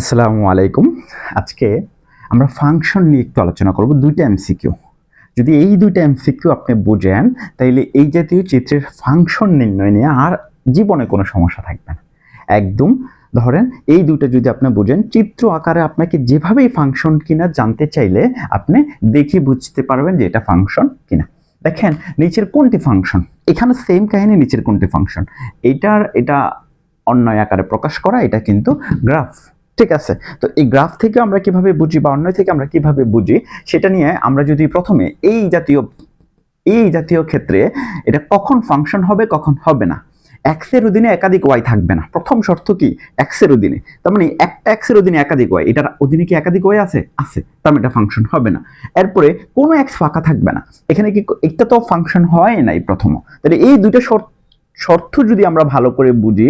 আসসালামু আলাইকুম। আজকে আমরা ফাংশন নিয়ে একটু আলোচনা করব। দুইটা এমসিকিউ। যদি এই দুইটা এমসিকিউ আপনি বুঝেন, তাইলে এই জাতীয় চিত্রের ফাংশন নির্ণয় নিয়ে আর জীবনে কোনো সমস্যা থাকবে না। একদম ধরেন এই দুইটা যদি আপনি বুঝেন, চিত্র আকারে আপনাকে যেভাবেই ফাংশন কিনা জানতে চাইলে আপনি দেখে বুঝতে পারবেন যে এটা ফাংশন কিনা। দেখেন নিচের কোনটি ফাংশন, এখানে সেম কাহিনী, নিচের কোনটি ফাংশন, এটা অন্যয় আকারে প্রকাশ করা, এটা কিন্তু গ্রাফ। ঠিক আছে, তো এই গ্রাফ থেকে আমরা কিভাবে বুঝি বা অন্যয় থেকে আমরা কিভাবে বুঝি সেটা নিয়ে আমরা যদি প্রথমে এই জাতীয় ক্ষেত্রে এটা কখন ফাংশন হবে কখন হবে না, এক্স এর অধীনে একাধিক ওয়াই থাকবে না। প্রথম শর্ত কি? এক্স এর অধীনে, তার মানে একটা এক্স এর অধীনে একাধিক ওয়াই, এটার অধীনে কি একাধিক ওয়াই আছে? আছে, তার মানে এটা ফাংশন হবে না। এরপরে কোনো এক্স ফাঁকা থাকবে না, এখানে কি এটা তো ফাংশন হয় নাই প্রথম। তাহলে এই দুইটা শর্ত যদি আমরা ভালো করে বুঝি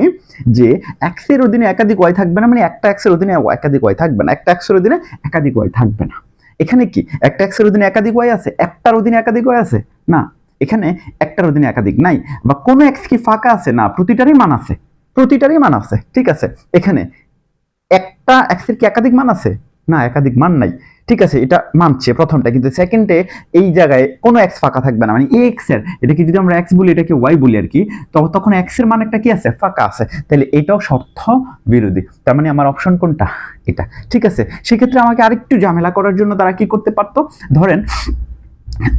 যে এক্স এর অধীনে একাধিক ওয়াই থাকবে না, মানে একটা এক্স এর অধীনে একাধিক ওয়াই থাকবে না, একটা এক্স এর অধীনে একাধিক ওয়াই থাকবে না। এখানে কি একটা এক্স এর অধীনে একাধিক ওয়াই আছে? একটার অধীনে একাধিক ওয়াই আছে? না, এখানে একটার অধীনে একাধিক নাই। বা কোনো এক্স কি ফাঁকা আছে? না, প্রতিটারই মান আছে, প্রতিটারই মান আছে। ঠিক আছে, এখানে একটা এক্স এর কি একাধিক মান আছে? না, একাধিক মান নাই। ঠিক আছে, এটা মানছে প্রথমটা, কিন্তু সেকেন্ডে এই জায়গায় কোনো এক্স ফাঁকা থাকবে না, মানে এক্স এর, এটাকে যদি আমরা এক্স বলি এটাকে ওয়াই বলি আর কি, তখন এক্স এর মান একটা কি আছে? ফাঁকা আছে। তাহলে এটাও শর্ত বিরোধী, তার মানে আমার অপশন কোনটা? এটা। ঠিক আছে, সেক্ষেত্রে আমাকে আরেকটু ঝামেলা করার জন্য তারা কি করতে পারতো, ধরেন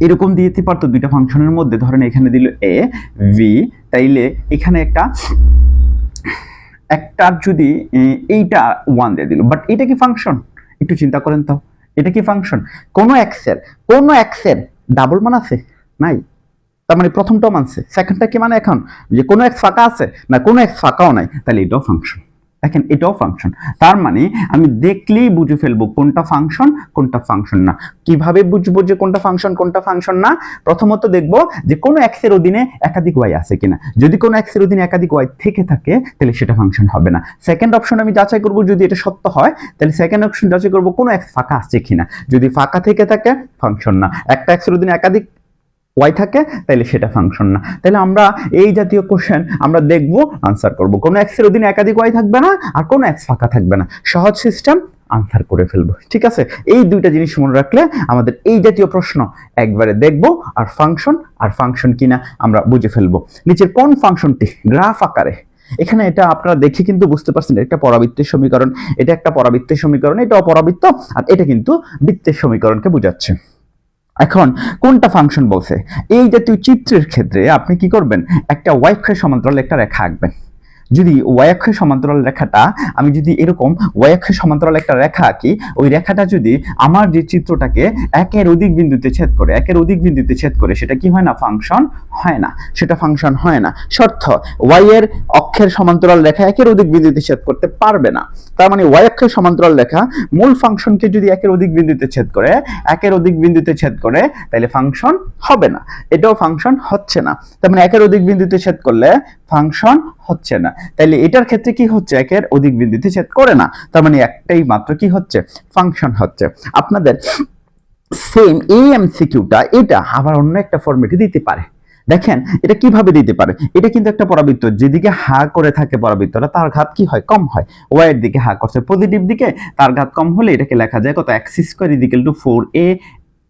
এরকম দিতে পারতো দুইটা ফাংশনের মধ্যে, ধরেন এখানে দিল এ ভি, তাইলে এখানে একটার যদি এইটা ওয়ান দিয়ে দিল, বাট এটা কি ফাংশন? একটু চিন্তা করেন তো, এটা কি ফাংশন? কোনো এক্সের ডাবল মান আছে? নাই, তার মানে প্রথমটাও মানছে, সেকেন্ডটা কি মানে এখন যে কোনো এক্স ফাঁকা আছে? না, কোনো এক্স ফাঁকাও নাই, তাহলে এটাও ফাংশন। দেখেন এটাও ফাংশন, তার মানে আমি দেখলেই বুঝে ফেলবো কোনটা ফাংশন কোনটা ফাংশন না। কিভাবে বুঝবো যে কোনটা ফাংশন কোনটা ফাংশন না? প্রথমত দেখবো যে কোনো এক্স এর অধীনে একাধিক ওয়াই আছে কিনা। যদি কোনো এক্স এর অধীনে একাধিক ওয়াই থেকে থাকে তাহলে সেটা ফাংশন হবে না। সেকেন্ড অপশন আমি যাচাই করবো, যদি এটা সত্য হয় তাহলে সেকেন্ড অপশন যাচাই করবো কোনো এক্স ফাঁকা আছে কিনা। যদি ফাঁকা থেকে থাকে ফাংশন না, একটা এক্স এর অধীনে একাধিক ওয়াই থাকে তাহলে সেটা ফাংশন না। তাহলে আমরা এই জাতীয় কোশ্চেন আমরা দেখব, আনসার করব, কোনো এক্স এর অধীনে একাধিক ওয়াই থাকবে না আর কোনো এক্স ফাঁকা থাকবে না, সহজ সিস্টেম, আনসার করে ফেলবো। ঠিক আছে, এই দুইটা জিনিস মনে রাখলে আমাদের এই জাতীয় প্রশ্ন একবারে দেখব আর ফাংশন কিনা আমরা বুঝে ফেলবো। নিচের কোন ফাংশনটি গ্রাফ আকারে, এখানে এটা আপনারা দেখে কিন্তু বুঝতে পারছেন একটা পরাবৃত্তের সমীকরণ, এটা একটা পরাবৃত্তের সমীকরণ, এটা অপরাবৃত্ত, আর এটা কিন্তু বৃত্তের সমীকরণকে বোঝাচ্ছে। এখন কোনটা ফাংশন বলছে? এই জাতীয় চিত্রের ক্ষেত্রে আপনি কি করবেন, একটা ওয়াই অক্ষের সমান্তরাল একটা রেখা আঁকবেন। যদি ওয়াই অক্ষের সমান্তরাল রেখাটা, আমি যদি এরকম ওয়াই অক্ষের সমান্তরাল একটা রেখা আঁকি, ওই রেখাটা যদি আমার যে চিত্রটাকে একের অধিক বিন্দুতে ছেদ করে, সেটা কি হয় না? ফাংশন হয় না, সেটা ফাংশন হয় না। শর্ত, ওয়াই এর অক্ষের সমান্তরাল রেখা একের অধিক বিন্দুতে ছেদ করতে পারবে না। তার মানে ওয়াই অক্ষের সমান্তরাল রেখা মূল ফাংশনকে যদি একের অধিক বিন্দুতে ছেদ করে তাহলে ফাংশন হবে না, এটাও ফাংশন হচ্ছে না। তার মানে একের অধিক বিন্দুতে ছেদ করলে ফাংশন হচ্ছে না, তাইলে এটার ক্ষেত্রে কি হচ্ছে? একের অধিক বিন্দুতে ছেদ করে না, তার মানে একটাই মাত্র কি হচ্ছে? ফাংশন হচ্ছে। আপনাদের সেম এই এমসিকিউটা এটা আবার অন্য একটা ফরম্যাটে দিতে পারে। দেখেন এটা কিভাবে দিতে পারে, এটা কিন্তু একটা পরাবৃত্ত, যেদিকে হা করে থাকে পরাবৃত্তটা তার ঘাত কি হয়? কম হয়। ওয়াই এর দিকে হা করছে, পজিটিভ দিকে, তার ঘাত কম হলে এটাকে লেখা যায় কত? X square equal to 4a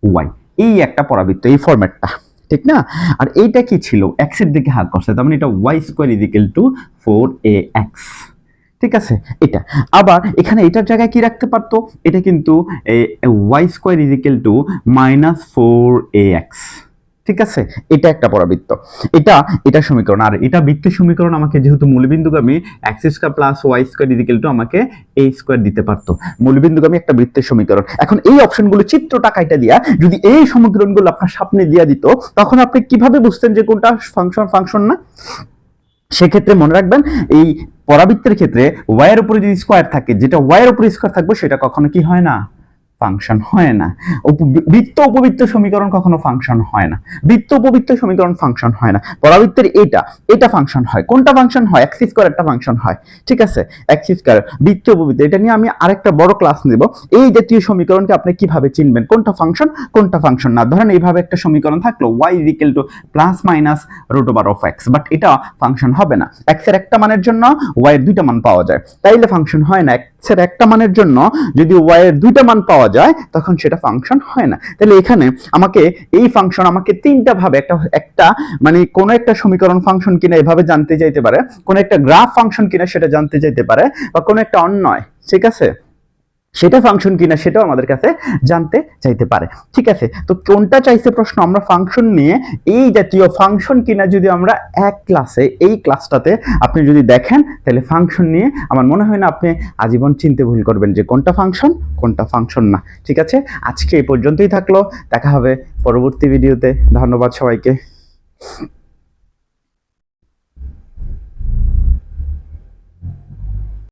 y. এই একটা পরাবৃত্ত, এই ফরম্যাটটা, ঠিক না? আর এইটা কি ছিল? এক্স এর দিকে হাত করছে, তার মানে এটা Y square equal two 4ax। ঠিক আছে, এটা আবার এখানে এটার জায়গায় কি রাখতে পারতো? এটা কিন্তু Y square equal two -4ax। ঠিক আছে, এটা একটা পরাবৃত্ত, এটা সমীকরণ। আর এটা বৃত্তের সমীকরণ, আমাকে যেহেতু মূলবিন্দুগামী x square plus y square equal two আমাকে a স্কয়ার দিতে পারতো, মূলবিন্দুগামী একটা বৃত্তের সমীকরণ। এখন এই অপশনগুলো চিত্রটা কাইটা দিয়া যদি এই সমীকরণগুলো আপনার সামনে দিয়া দিত, তখন আপনি কিভাবে বুঝতেন যে কোনটা ফাংশন না? সেক্ষেত্রে মনে রাখবেন, এই পরাবৃত্তের ক্ষেত্রে y এর উপরে যদি স্কয়ার থাকে, যেটা y এর উপরে স্কয়ার থাকবে সেটা কখনো কি হয় না? ফাংশন হয় না। বৃত্ত উপবৃত্ত সমীকরণ কখনো ফাংশন হয় না, বৃত্ত উপবৃত্ত সমীকরণ ফাংশন হয় না। পরাবৃত্তের এটা ফাংশন হয়। কোনটা ফাংশন হয়? এক্স স্কয়ার একটা ফাংশন হয়। ঠিক আছে, এক্স স্কয়ার, বৃত্ত উপবৃত্ত, এটা নিয়ে আমি আরেকটা বড় ক্লাস নেব। এই জাতীয় সমীকরণকে আপনি কিভাবে চিনবেন কোনটা ফাংশন কোনটা ফাংশন না? ধরেন এইভাবে একটা সমীকরণ থাকলো y equal to plus minus root over of x, but এটা ফাংশন হবে না। x এর একটা মানের জন্য y এর দুইটা মান পাওয়া যায়, তাইলে ফাংশন হয় না। এর একটা মানের জন্য যদি ওয়াই এর দুইটা মান পাওয়া যায় তখন সেটা ফাংশন হয় না। তাহলে এখানে আমাকে এই ফাংশন আমাকে তিনটা ভাবে একটা মানে কোন একটা সমীকরণ ফাংশন কিনা এভাবে জানতে চাইতে পারে, কোন একটা গ্রাফ ফাংশন কিনা সেটা জানতে চাইতে পারে, বা কোন একটা অন্যয়, ঠিক আছে, সেটা ফাংশন কিনা সেটাও আমাদের কাছে জানতে চাইতে পারে। ঠিক আছে, তো কোনটা চাইছে প্রশ্ন, আমরা ফাংশন নিয়ে এই জাতীয় ফাংশন কিনা যদি আমরা এক ক্লাসে এই ক্লাসটাতে আপনি যদি দেখেন তাহলে ফাংশন নিয়ে আমার মনে হয় না আপনি আজীবন চিনতে ভুল করবেন যে কোনটা ফাংশন না। ঠিক আছে, আজকে এই পর্যন্তই থাকলো, দেখা হবে পরবর্তী ভিডিওতে। ধন্যবাদ সবাইকে।